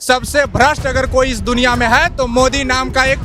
सबसे भ्रष्ट अगर कोई इस दुनिया में है तो मोदी नाम का एक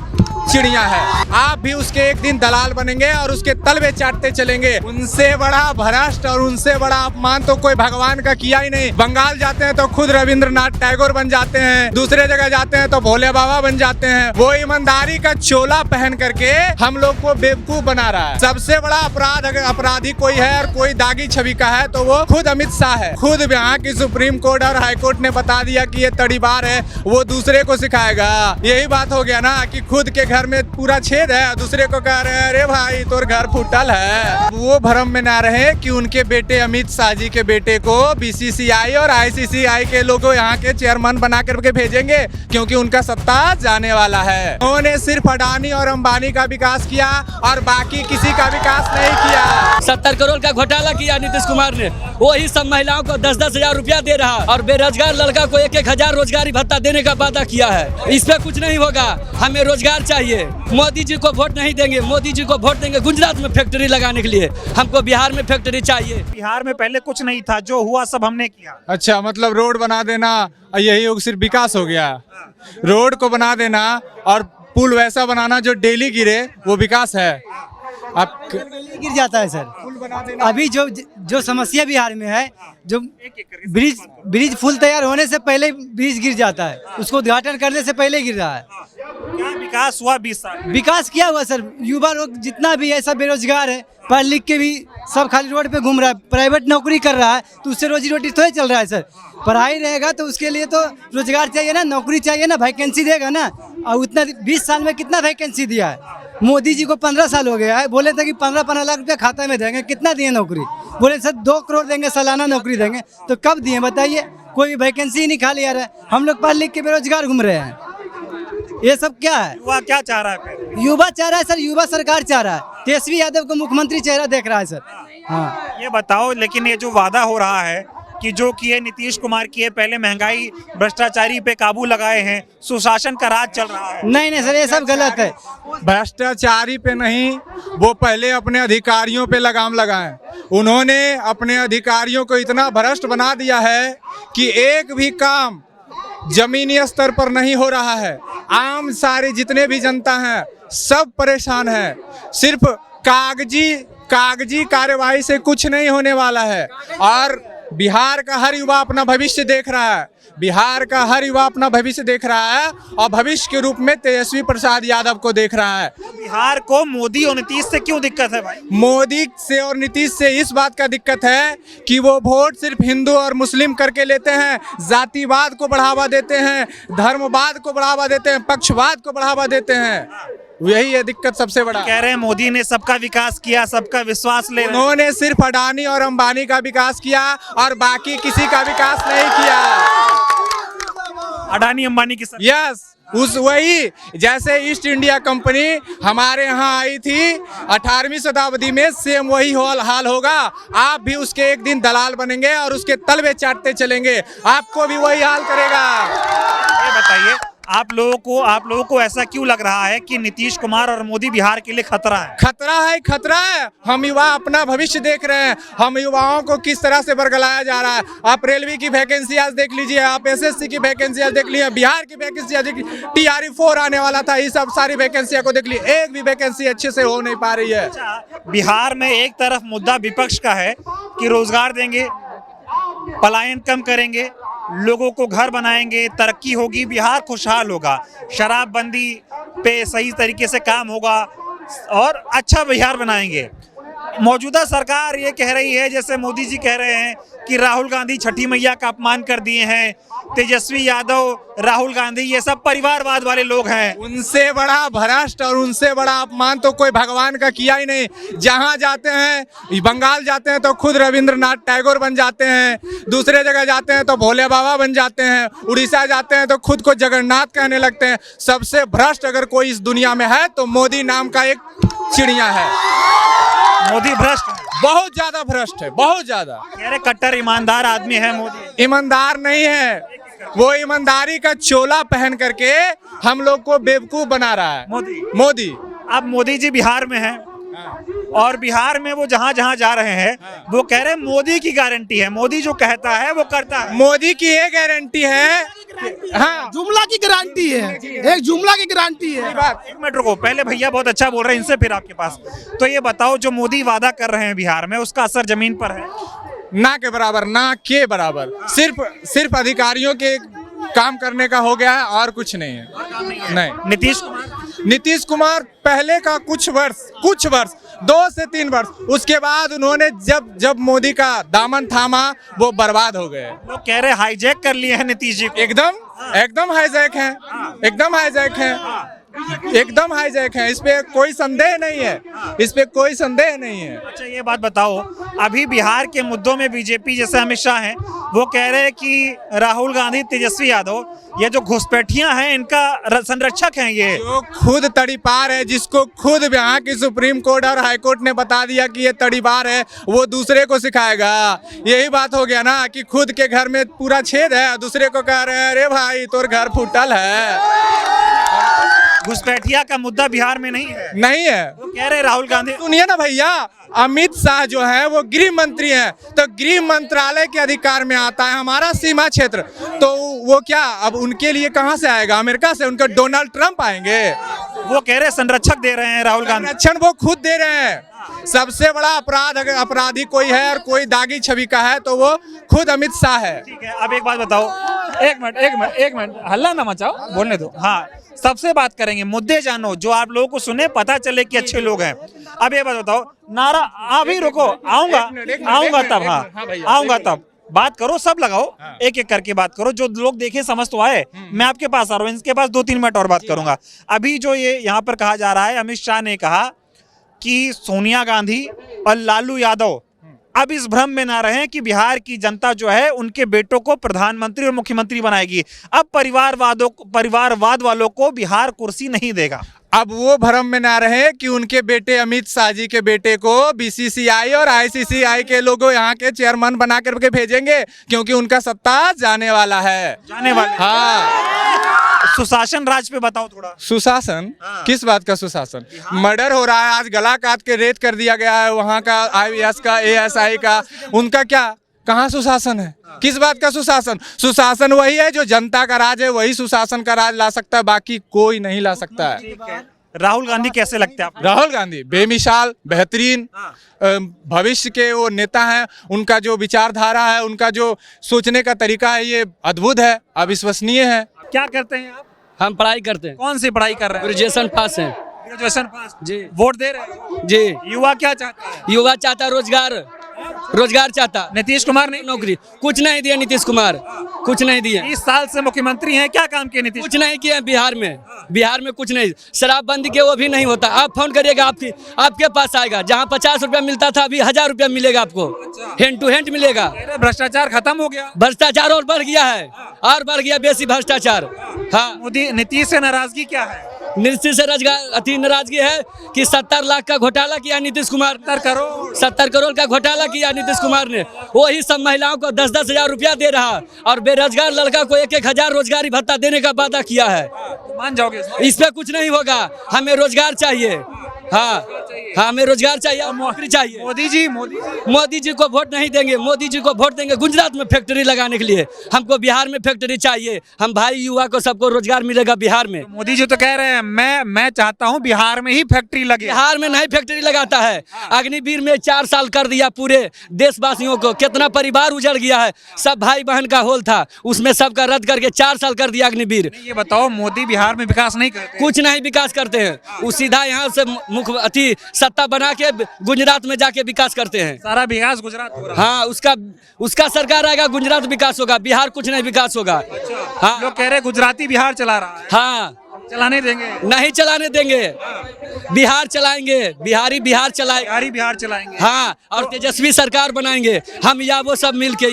चिड़िया है। आप भी उसके एक दिन दलाल बनेंगे और उसके तलवे चाटते चलेंगे। उनसे बड़ा भ्रष्ट और उनसे बड़ा अपमान तो कोई भगवान का किया ही नहीं। बंगाल जाते हैं तो खुद रविंद्रनाथ टैगोर बन जाते हैं, दूसरे जगह जाते हैं तो भोले बाबा बन जाते हैं। वो ईमानदारी का चोला पहन करके हम लोग को बेवकूफ बना रहा है। सबसे बड़ा अपराध अगर अपराधी कोई है और कोई दागी छवि का है तो वो खुद अमित शाह है। खुद यहाँ की सुप्रीम कोर्ट और हाई कोर्ट ने बता दिया कि ये तड़ीबार है, वो दूसरे को सिखाएगा। यही बात हो गया ना कि खुद के घर में पूरा छेद है, दूसरे को कह रहे हैं अरे भाई तोर घर फूटल है। वो भ्रम में ना रहे कि उनके बेटे अमित शाह जी के बेटे को बीसीसीआई और आईसीसीआई के लोगों यहाँ के चेयरमैन बना करके भेजेंगे, क्योंकि उनका सत्ता जाने वाला है। उन्होंने सिर्फ अडानी और अंबानी का विकास किया और बाकी किसी का विकास नहीं किया। 70 करोड़ का घोटाला किया नीतीश कुमार ने, वही सब महिलाओं को 10-10 हजार रुपया दे रहा और बेरोजगार लड़का को 1-1 हजार रोजगारी भत्ता देने का वादा किया है। इस पे कुछ नहीं होगा, हमें रोजगार चाहिए। मोदी जी को वोट नहीं देंगे, मोदी जी को वोट देंगे गुजरात में फैक्ट्री लगाने के लिए, हमको बिहार में फैक्ट्री चाहिए। बिहार में पहले कुछ नहीं था, जो हुआ सब हमने किया। अच्छा, मतलब रोड बना देना यही सिर्फ विकास हो गया? रोड को बना देना और पुल वैसा बनाना जो डेली गिरे वो विकास है? आप गिर जाता है सर। अभी जो समस्या बिहार में है, जो ब्रिज फुल तैयार होने से पहले ब्रिज गिर जाता है, उसको उद्घाटन करने से पहले गिर रहा है। क्या विकास हुआ 20 साल? विकास क्या हुआ सर? युवा लोग जितना भी है सब बेरोजगार है, पढ़ लिख के भी सब खाली रोड पे घूम रहा है, प्राइवेट नौकरी कर रहा है तो उससे रोजी रोटी थोड़ी चल रहा है सर। पढ़ाई रहेगा तो उसके लिए तो रोजगार चाहिए ना, नौकरी चाहिए ना, वैकेंसी देगा ना। और उतना 20 साल में कितना वैकेंसी दिया है? मोदी जी को 15 साल हो गया है, बोले थे कि 15-15 लाख रुपया खाता में देंगे, कितना दिए नौकरी? बोले सर 2 करोड़ देंगे, सालाना नौकरी देंगे, तो कब दिए बताइए? कोई वैकेंसी ही नहीं खाली आ रहा है। हम लोग पढ़ लिख के बेरोजगार घूम रहे हैं, ये सब क्या है? युवा क्या चाह रहा है? युवा चाह रहा है सर, युवा सरकार चाह रहा है, तेजस्वी यादव को मुख्यमंत्री चेहरा देख रहा है सर। हाँ, ये बताओ, लेकिन ये जो वादा हो रहा है कि जो किए नीतीश कुमार किए, पहले महंगाई भ्रष्टाचारी पे काबू लगाए हैं, सुशासन का राज चल रहा है। नहीं सर, ये सब गलत है। भ्रष्टाचारी पे नहीं, वो पहले अपने अधिकारियों पे लगाम लगाएं। उन्होंने अपने अधिकारियों को इतना भ्रष्ट बना दिया है कि एक भी काम जमीनी स्तर पर नहीं हो रहा है। आम सारे जितने भी जनता हैं सब परेशान हैं। सिर्फ कागजी कार्यवाही से कुछ नहीं होने वाला है। और बिहार का हर युवा अपना भविष्य देख रहा है, बिहार का हर युवा अपना भविष्य देख रहा है और भविष्य के रूप में तेजस्वी प्रसाद यादव को देख रहा है। बिहार को मोदी और नीतीश से क्यों दिक्कत है भाई? मोदी से और नीतीश से इस बात का दिक्कत है कि वो वोट सिर्फ हिंदू और मुस्लिम करके लेते हैं, जातिवाद को बढ़ावा देते हैं, धर्मवाद को बढ़ावा देते हैं, पक्षवाद को बढ़ावा देते हैं। यही है दिक्कत सबसे बड़ा। कह रहे हैं मोदी ने सबका विकास किया, सबका विश्वास ले रहे हैं। उन्होंने सिर्फ अडानी और अंबानी का विकास किया और बाकी किसी का विकास नहीं किया। अडानी अंबानी की यस, वही जैसे ईस्ट इंडिया कंपनी हमारे यहाँ आई थी 18वीं शताब्दी में, सेम वही हाल होगा। आप भी उसके एक दिन दलाल बनेंगे और उसके तलवे चाटते चलेंगे, आपको भी वही हाल करेगा। ये बताइए, आप लोगों को ऐसा क्यों लग रहा है कि नीतीश कुमार और मोदी बिहार के लिए खतरा है? खतरा है। हम युवा अपना भविष्य देख रहे हैं, हम युवाओं को किस तरह से बरगलाया जा रहा है। आप रेलवे की वैकेंसी आज देख लीजिए, आप एसएससी की वैकेंसी आज देख लीजिए, बिहार की वैकेंसी आज देख लीजिए, TRE-4 आने वाला था, ये सब सारी वैकेंसियों को देख लीजिए, एक भी वैकेंसी अच्छे से हो नहीं पा रही है। बिहार में एक तरफ मुद्दा विपक्ष का है कि रोजगार देंगे, पलायन कम करेंगे, लोगों को घर बनाएंगे, तरक्की होगी, बिहार खुशहाल होगा, शराबबंदी पे सही तरीके से काम होगा और अच्छा बिहार बनाएंगे। मौजूदा सरकार ये कह रही है, जैसे मोदी जी कह रहे हैं कि राहुल गांधी छठी मैया का अपमान कर दिए हैं, तेजस्वी यादव, राहुल गांधी, ये सब परिवारवाद वाले लोग हैं। उनसे बड़ा भ्रष्ट और उनसे बड़ा अपमान तो कोई भगवान का किया ही नहीं। जहां जाते हैं, बंगाल जाते हैं तो खुद रविंद्रनाथ टैगोर बन जाते हैं, दूसरे जगह जाते हैं तो भोले बाबा बन जाते हैं, उड़ीसा जाते हैं तो खुद को जगन्नाथ कहने लगते हैं। सबसे भ्रष्ट अगर कोई इस दुनिया में है तो मोदी नाम का एक चिड़िया है। मोदी भ्रष्ट, बहुत ज्यादा भ्रष्ट है, बहुत ज्यादा। कह रहे कट्टर ईमानदार आदमी है मोदी। ईमानदार नहीं है, वो ईमानदारी का चोला पहन करके हम लोग को बेवकूफ बना रहा है। मोदी। अब मोदी जी बिहार में हैं, और बिहार में वो जहां जहां जा रहे हैं वो कह रहे हैं मोदी की गारंटी है, मोदी जो कहता है वो करता है। मोदी की ये गारंटी है, हाँ जुमला की गारंटी है, एक जुमला की गारंटी है। एक मिनट रुको, पहले भैया बहुत अच्छा बोल रहे हैं, इनसे फिर आपके पास। तो ये बताओ, जो मोदी वादा कर रहे हैं बिहार में, उसका असर जमीन पर है? ना के बराबर, ना के बराबर। सिर्फ अधिकारियों के काम करने का हो गया है और कुछ नहीं है। नहीं, नीतीश कुमार पहले का कुछ वर्ष 2 से 3 वर्ष, उसके बाद उन्होंने जब मोदी का दामन थामा वो बर्बाद हो गए। लोग कह रहे हाईजैक कर लिए हैं नीतीश जी को। एकदम हाईजैक है, एकदम हाईजैक है, एकदम हाईजैक है। इस पे कोई संदेह नहीं है, इस पे कोई संदेह नहीं है। अच्छा ये बात बताओ, अभी बिहार के मुद्दों में बीजेपी जैसे अमित शाह हैं, वो कह रहे हैं कि राहुल गांधी, तेजस्वी यादव, ये जो घुसपैठियां हैं इनका संरक्षक हैं। ये जो खुद तड़ीपार है, जिसको खुद यहाँ की सुप्रीम कोर्ट और हाई कोर्ट ने बता दिया कि ये तड़ीपार है, वो दूसरे को सिखाएगा। यही बात हो गया ना कि खुद के घर में पूरा छेद है, दूसरे को कह रहे हैं अरे भाई तोर घर फूटल है। घुसपैठिया का मुद्दा बिहार में नहीं है, वो कह रहे राहुल गांधी। सुनिए ना भैया, अमित शाह जो है वो गृह मंत्री हैं, तो गृह मंत्रालय के अधिकार में आता है हमारा सीमा क्षेत्र, तो वो क्या अब उनके लिए कहां से आएगा? अमेरिका से? उनका डोनाल्ड ट्रंप आएंगे? वो कह रहे संरक्षक दे रहे हैं राहुल गांधी। संरक्षण वो खुद दे रहे हैं। सबसे बड़ा अपराध अगर अपराधी कोई है और कोई दागी छवि का है तो वो खुद अमित शाह है। ठीक है, अब एक बात बताओ, एक मिनट हल्ला ना मचाओ, बोलने दो। हाँ, सबसे बात करेंगे, मुद्दे जानो, जो आप लोगों को सुने, पता चले कि अच्छे लोग हैं। अब ये बात बताओ, नारा अभी रुको, आऊंगा तब, हाँ आऊंगा तब, बात करो, सब लगाओ, एक एक करके बात करो, जो लोग देखे समझ तो आए। मैं आपके पास आ रहा हूँ, इनके पास 2-3 मिनट और बात करूंगा। अभी जो ये यहाँ पर कहा जा रहा है, अमित शाह ने कहा कि सोनिया गांधी और लालू यादव अब इस भ्रम में ना रहें कि बिहार की जनता जो है उनके बेटों को प्रधानमंत्री और मुख्यमंत्री बनाएगी। अब परिवारवाद वालों को बिहार कुर्सी नहीं देगा। अब वो भ्रम में ना रहे कि उनके बेटे अमित शाह जी के बेटे को बीसीसीआई और आईसीसीआई के लोगों यहाँ के चेयरमैन बना करके भेजेंगे, क्योंकि उनका सत्ता जाने वाला है। हाँ, सुशासन राज पे बताओ थोड़ा। सुशासन? किस बात का सुशासन? मर्डर हो रहा है, आज गला काट के रेत कर दिया गया है वहाँ का IAS का, ASI का, उनका क्या, कहाँ सुशासन है? किस बात का सुशासन? सुशासन वही है जो जनता का राज है, वही सुशासन का राज ला सकता है, बाकी कोई नहीं ला सकता है। राहुल गांधी कैसे लगते हैं आपको? राहुल गांधी बेमिसाल, बेहतरीन भविष्य के वो नेता हैं। उनका जो विचारधारा है, उनका जो सोचने का तरीका है, ये अद्भुत है, अविश्वसनीय है। क्या करते हैं आप? हम पढ़ाई करते हैं। कौन सी पढ़ाई कर रहे हैं? ग्रेजुएशन पास है। ग्रेजुएशन पास जी। वोट दे रहे हैं जी। युवा क्या चाहता है? युवा चाहता रोजगार चाहता। नीतीश कुमार ने नौकरी कुछ नहीं दिया, नीतीश कुमार कुछ नहीं दिया। 20 साल से मुख्यमंत्री हैं, क्या काम किए नीतीश? कुछ नहीं किया बिहार में कुछ नहीं। शराबबंदी के वो भी नहीं होता। आप फोन करिएगा, आपके पास आएगा। जहाँ 50 रुपया मिलता था, अभी 1000 रुपया मिलेगा आपको, हैंड टू हैंड मिलेगा। भ्रष्टाचार खत्म हो गया? भ्रष्टाचार और बढ़ गया है, और बढ़ गया बेसी भ्रष्टाचार। हाँ, मोदी नीतीश से नाराजगी क्या है? नीतीश से नाराजगी है कि 70 लाख का घोटाला किया नीतीश कुमार। 70 करोड़ का घोटाला किया नीतीश कुमार ने। वही सब महिलाओं को 10-10 हजार रुपया दे रहा, और बेरोजगार लड़का को 1-1 हजार रोजगारी भत्ता देने का वादा किया है। मान जाओगे? इस पे कुछ नहीं होगा। हमें रोजगार चाहिए। हाँ, हमें रोजगार चाहिए, नौकरी चाहिए। मोदी जी को वोट नहीं देंगे। मोदी जी को वोट देंगे गुजरात में फैक्ट्री लगाने के लिए। हमको बिहार में फैक्ट्री चाहिए। हम भाई युवा को सबको रोजगार मिलेगा बिहार में। मोदी जी तो कह रहे हैं मैं चाहता हूं बिहार में ही फैक्ट्री लगे। बिहार में नहीं फैक्ट्री लगाता है। अग्निवीर में 4 साल कर दिया पूरे देशवासियों को। कितना परिवार उजड़ गया है। सब भाई बहन का होल था, उसमें सबका रद्द करके 4 साल कर दिया अग्निवीर। ये बताओ, मोदी बिहार में विकास नहीं करते? कुछ नहीं विकास करते हैं। वो सीधा यहाँ से मुख्य सत्ता बना के गुजरात में जाके विकास करते हैं। सारा विकास गुजरात हो रहा है। हाँ, उसका सरकार आएगा, गुजरात विकास होगा, बिहार कुछ नहीं विकास होगा। हाँ, लोग कह रहे गुजराती बिहार चला रहा है। हाँ, चलाने देंगे? नहीं चलाने देंगे। बिहार चलाएंगे, बिहार चलाएंगे। हाँ, और तेजस्वी सरकार बनाएंगे हम या वो सब मिल के।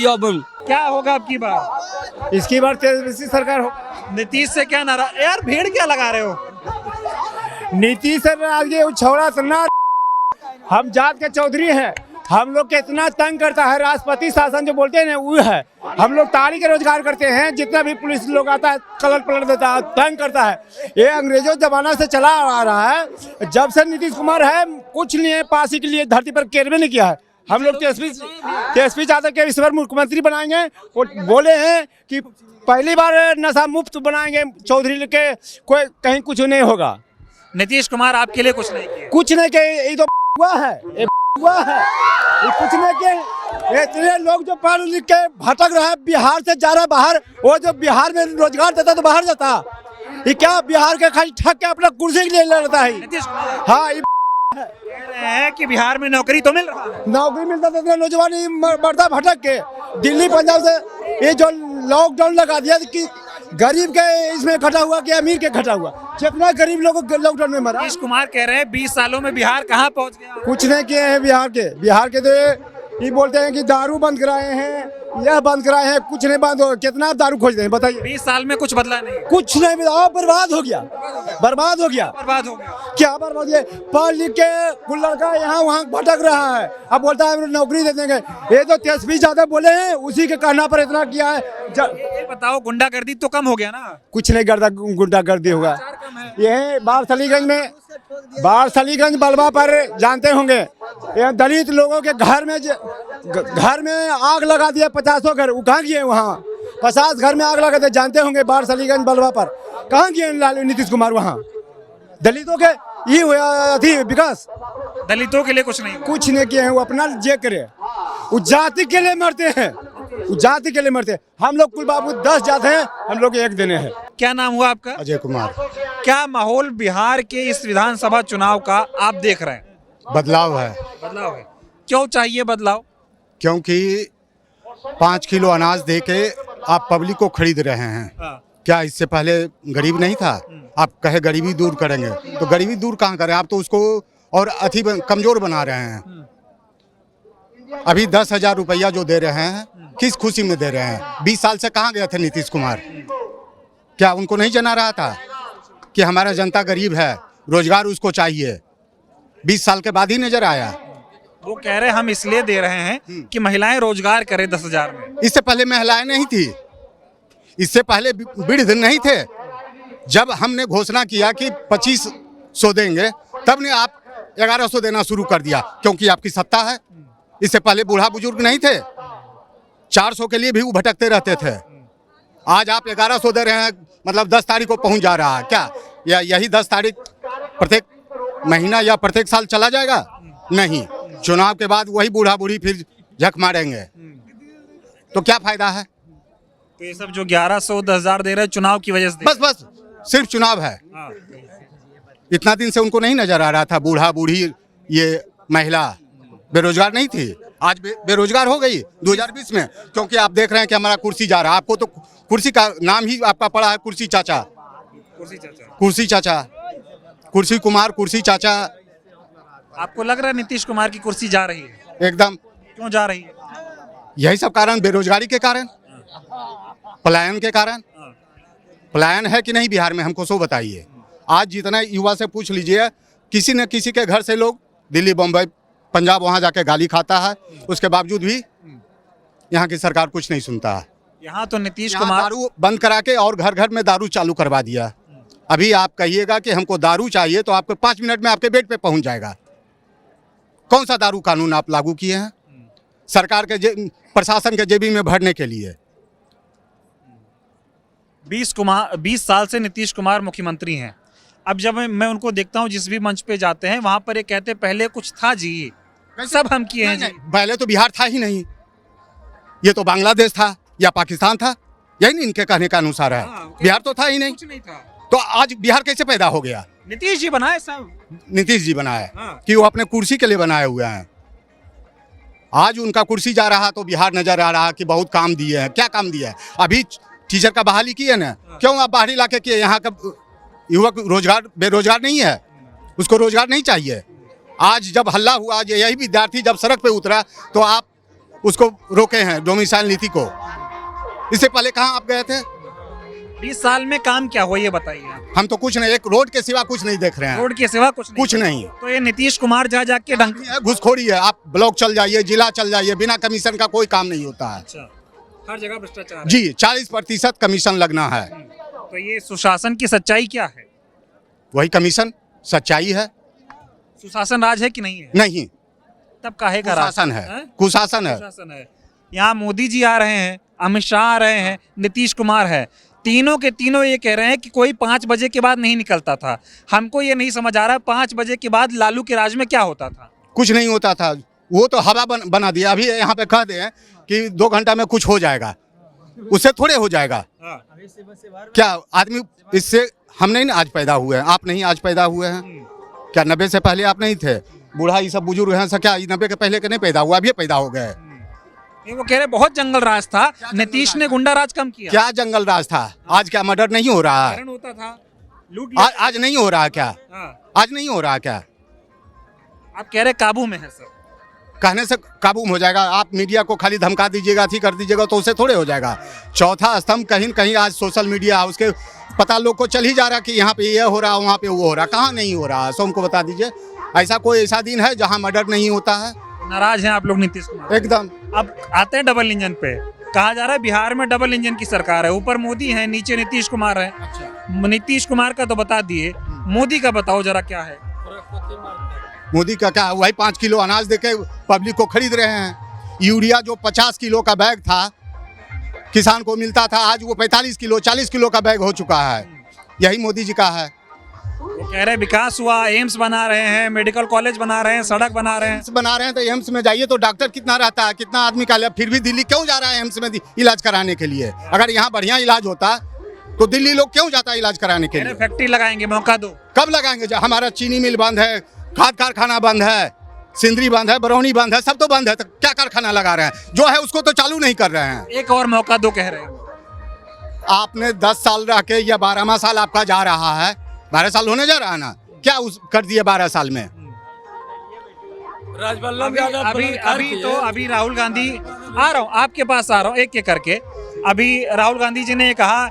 क्या होगा अब की बार? इसकी बार तेजस्वी सरकार हो। नीतीश से क्या नाराज? यार भीड़ क्या लगा रहे हो? नीतीश सर आगे छौड़ा सुनना, हम जात के चौधरी हैं, हम लोग के इतना तंग करता है राष्ट्रपति शासन जो बोलते हैं ना वो है। हम लोग ताड़ी के रोजगार करते हैं, जितना भी पुलिस लोग आता है कलर पलट देता है, तंग करता है। ये अंग्रेजों जमाना से चला आ रहा है। जब से नीतीश कुमार है कुछ नहीं है, पासी के लिए धरती पर केरवे नहीं किया है। हम लोग तेजस्वी यादव के इस बार मुख्यमंत्री बनाएंगे। वो बोले हैं कि पहली बार नशा मुफ्त बनाएंगे, चौधरी के कोई कहीं कुछ नहीं होगा। नीतीश कुमार आपके लिए कुछ नहीं किए? कुछ नहीं किया, ये तो हुआ है, ये हुआ है, ये कुछ नहीं किया। इतने लोग जो पढ़ लिख के भटक रहे हैं, बिहार से जा रहा है बाहर। वो जो बिहार में रोजगार देता तो बाहर जाता, ये क्या बिहार के खाली ठग के अपना कुर्सी के लिए लड़ता है। नीतीश कुमार हाँ, ये कह रहे हैं कि बिहार में नौकरी तो मिल रहा है। नौकरी मिलता तो नौजवान ही बढ़ता भटक के। दिल्ली पंजाब से ये जो लॉकडाउन लगा दिया कि गरीब के इसमें घटा हुआ कि अमीर के घटा हुआ, जितना गरीब लोगों को लॉकडाउन में मरा। नीतीश कुमार कह रहे हैं 20 सालों में बिहार कहाँ पहुँच गया। कुछ नहीं किए हैं बिहार के तो ये बोलते हैं कि दारू बंद कराए हैं, यह बंद कराए हैं, कुछ नहीं बंद हो। कितना दारू खोजते हैं बताइए। 20 साल में कुछ बदला नहीं। कुछ नहीं बदला, बर्बाद हो गया, बर्बाद हो गया। बर्बाद हो गया। क्या बर्बाद है? पढ़ लिख के कुल लड़का यहाँ वहाँ भटक रहा है, अब बोलता है नौकरी दे देंगे। ये तो तेजस्वी यादव बोले हैं, उसी के कहना पर इतना किया है। ये बताओ गुंडागर्दी तो कम हो गया ना? कुछ नहीं करता, गुंडागर्दी होगा। ये बारसलीगंज बलवा पर जानते होंगे, ये दलित लोगों के घर में आग लगा दिया 50 घर। वो कहाँ गए? वहाँ 50 घर में आग लगा दिया, जानते होंगे बारसलीगंज बलवा पर। कहाँ गए नीतीश कुमार? वहाँ दलितों के ये हुआ थी विकास। दलितों के लिए कुछ नहीं किए हैं। वो अपना जे करे, वो जाति के लिए मरते हैं, वो जाति के लिए मरते हैं। हम लोग कुल बाबू 10 जात हैं, हम लोग एक देने हैं। क्या नाम हुआ आपका? अजय कुमार। क्या माहौल बिहार के इस विधानसभा चुनाव का आप देख रहे हैं? बदलाव है, बदलाव है। क्यों चाहिए बदलाव? क्योंकि 5 किलो अनाज दे के आप पब्लिक को खरीद रहे हैं। हाँ। क्या इससे पहले गरीब नहीं था? आप कहे गरीबी दूर करेंगे, तो गरीबी दूर कहाँ करें? आप तो उसको और कमजोर बना रहे हैं। अभी 10,000 रुपया जो दे रहे हैं, किस खुशी में दे रहे हैं? 20 साल से कहाँ गए थे नीतीश कुमार? क्या उनको नहीं जना रहा था कि हमारा जनता गरीब है, रोजगार उसको चाहिए? 20 साल के बाद ही नजर आया। वो कह रहे हैं हम इसलिए दे रहे हैं कि महिलाएं रोजगार करें 10,000 में। इससे पहले महिलाएं नहीं थी, इससे पहले वृद्ध नहीं थे। जब हमने घोषणा किया कि 2500 देंगे, तब ने आप 1100 देना शुरू कर दिया, क्योंकि आपकी सत्ता है। इससे पहले बूढ़ा बुजुर्ग नहीं थे, 400 के लिए भी वो भटकते रहते थे। आज आप 1100 दे रहे हैं, मतलब 10 तारीख को पहुंच जा रहा है। क्या या यही 10 तारीख प्रत्येक महीना या प्रत्येक साल चला जाएगा? नहीं, चुनाव के बाद वही बूढ़ा बूढ़ी फिर झक मारेंगे, तो क्या फायदा है? तो ये सब जो 1100 10,000 दे रहे हैं चुनाव की वजह से? बस सिर्फ चुनाव है। इतना दिन से उनको नहीं नजर आ रहा था बूढ़ा बूढ़ी, ये महिला बेरोजगार नहीं थी, आज बेरोजगार हो गई 2020 में। क्योंकि आप देख रहे हैं कि हमारा कुर्सी जा रहा है। आपको तो कुर्सी का नाम ही आपका पड़ा है, कुर्सी चाचा, कुर्सी चाचा, कुर्सी कुमार, कुर्सी चाचा। आपको लग रहा है नीतीश कुमार की कुर्सी जा रही है? एकदम। क्यों जा रही है? यही सब कारण, बेरोजगारी के कारण, पलायन के कारण। पलायन है कि नहीं बिहार में? हमको सो बताइए। आज जितना युवा से पूछ लीजिए, किसी न किसी के घर से लोग दिल्ली, बम्बई, पंजाब वहाँ जाके गाली खाता है, उसके बावजूद भी यहाँ की सरकार कुछ नहीं सुनता है। यहाँ तो नीतीश यहाँ कुमार दारू बंद करा के और घर घर में दारू चालू करवा दिया। अभी आप कहिएगा कि हमको दारू चाहिए, तो आपको 5 मिनट में आपके बेड पे पहुंच जाएगा। कौन सा दारू कानून आप लागू किए हैं सरकार के प्रशासन के जेबी में भरने के लिए? 20 साल से नीतीश कुमार मुख्यमंत्री हैं। अब जब मैं उनको देखता हूं जिस भी मंच पे जाते हैं, वहां पर ये कहते पहले कुछ था जी, सब हम किए हैं जी। पहले तो बिहार था ही नहीं, ये तो बांग्लादेश था या पाकिस्तान था, यही नहीं इनके कहने का अनुसार है। बिहार तो था ही नहीं, कुछ नहीं था। तो आज बिहार कैसे पैदा हो गया? नीतीश जी बनाए सब, नीतीश जी बनाए हाँ। कि वो अपने कुर्सी के लिए बनाए हुए हैं। आज उनका कुर्सी जा रहा तो बिहार नजर आ रहा कि बहुत काम दिए हैं। क्या काम दिया है? अभी टीचर का बहाली किए ना, क्यों आप बाहरी इलाके किए? यहाँ का युवक बेरोजगार नहीं है, उसको रोजगार नहीं चाहिए। आज जब हल्ला हुआ, यही विद्यार्थी जब सड़क पे उतरा तो आप उसको रोके हैं, डोमिसाइल नीति को। इससे पहले कहाँ आप गए थे? 20 साल में काम क्या हुआ ये बताइए आप। हम तो कुछ नहीं, एक रोड के सिवा कुछ नहीं देख रहे हैं। रोड के सिवा कुछ नहीं। तो ये नीतीश कुमार जा के ढंग। घुसखोरी है। आप ब्लॉक चल जाइए, जिला चल जाइए, बिना कमीशन का कोई काम नहीं होता है। अच्छा, हर जगह भ्रष्टाचार है। जी, 40% कमीशन लगना है। तो ये सुशासन की सच्चाई क्या है? वही कमीशन सच्चाई है। सुशासन राज है कि नहीं है? नहीं, तब काहे का राज? कुशासन है, कुशासन है। कुशासन है। यहाँ मोदी जी आ रहे हैं, अमित शाह आ रहे हैं, नीतीश कुमार है, तीनों के तीनों ये कह रहे हैं कि कोई 5 बजे के बाद नहीं निकलता था। हमको ये नहीं समझ आ रहा 5 बजे के बाद लालू के राज में क्या होता था? कुछ नहीं होता था, वो तो हवा बना दिया। अभी यहाँ पे कह दें कि 2 घंटा में कुछ हो जाएगा, उससे थोड़े हो जाएगा। क्या आदमी इससे हम नहीं आज पैदा हुए हैं, आप नहीं आज पैदा हुए हैं क्या? 90 से पहले आप नहीं थे? बूढ़ा ये सब बुजुर्ग हैं सब, क्या 90 के पहले के नहीं पैदा हुआ, अभी पैदा हो गए? वो कह रहे बहुत जंगल राज था, नीतीश ने गुंडा राज कम किया। क्या जंगल राज था? आज क्या मर्डर नहीं हो रहा है? हरण होता था, लूट आज नहीं हो रहा क्या? आज नहीं हो रहा क्या? आप कह रहे काबू में है सर। कहने से काबू में हो जाएगा? आप मीडिया को खाली धमका दीजिएगा, थी कर दीजिएगा तो उससे थोड़े हो जाएगा। चौथा स्तंभ कहीं न कहीं आज सोशल मीडिया, उसके पता लोग को चल ही जा रहा कि यहाँ पे ये हो रहा, वहाँ पे वो हो रहा। कहाँ नहीं हो रहा? सो हमको बता दीजिए, ऐसा कोई ऐसा दिन है जहाँ मर्डर नहीं होता है? नाराज हैं आप लोग नीतीश कुमार? एकदम। अब आते हैं डबल इंजन पे। कहा जा रहा है बिहार में डबल इंजन की सरकार है, ऊपर मोदी है, नीचे नीतीश कुमार है। नीतीश कुमार का तो बता दिए, मोदी का बताओ जरा क्या है? मोदी का क्या? वही 5 किलो अनाज देके पब्लिक को खरीद रहे हैं। यूरिया जो 50 किलो का बैग था किसान को मिलता था, आज वो 45 किलो 40 किलो का बैग हो चुका है। यही मोदी जी का है। वो कह रहे विकास हुआ, एम्स बना रहे हैं, मेडिकल कॉलेज बना रहे हैं, सड़क बना रहे हैं। एम्स बना रहे हैं तो एम्स में जाइए तो डॉक्टर कितना रहता है, कितना आदमी का, फिर भी दिल्ली क्यों जा रहा है एम्स में इलाज कराने के लिए? अगर यहाँ बढ़िया इलाज होता तो दिल्ली लोग क्यों जाता है इलाज कराने के लिए? फैक्ट्री लगाएंगे, मौका दो। कब लगाएंगे? जब हमारा चीनी मिल बंद है, खाद कारखाना बंद है, सिंदरी बंद है, बरौनी बंद है, सब तो बंद है, तो क्या कारखाना लगा रहे हैं? जो है उसको तो चालू नहीं कर रहे हैं। एक और मौका दो कह रहे हैं। आपने 10 साल रह के, या 12वां साल आपका जा रहा है, 12 साल होने जा रहा है ना, क्या उस कर दिए 12 साल में? अभी राहुल गांधी, आ रहा हूँ आपके पास, आ रहा हूँ एक एक करके। अभी राहुल गांधी जी ने कहा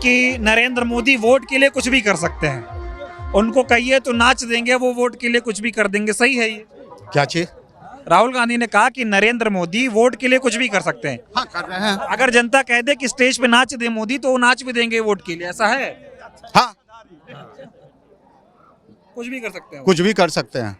कि नरेंद्र मोदी वोट के लिए कुछ भी कर सकते हैं, उनको कहिए तो नाच देंगे, वो वोट के लिए कुछ भी कर देंगे। सही है ये? क्या चीज? राहुल गांधी ने कहा कि नरेंद्र मोदी वोट के लिए कुछ भी कर सकते हैं। हाँ, कर रहे हैं। अगर जनता कह दे कि स्टेज पे नाच दे मोदी, तो वो नाच भी देंगे वोट के लिए, ऐसा है? हाँ, कुछ भी कर सकते हैं। कुछ भी कर सकते हैं।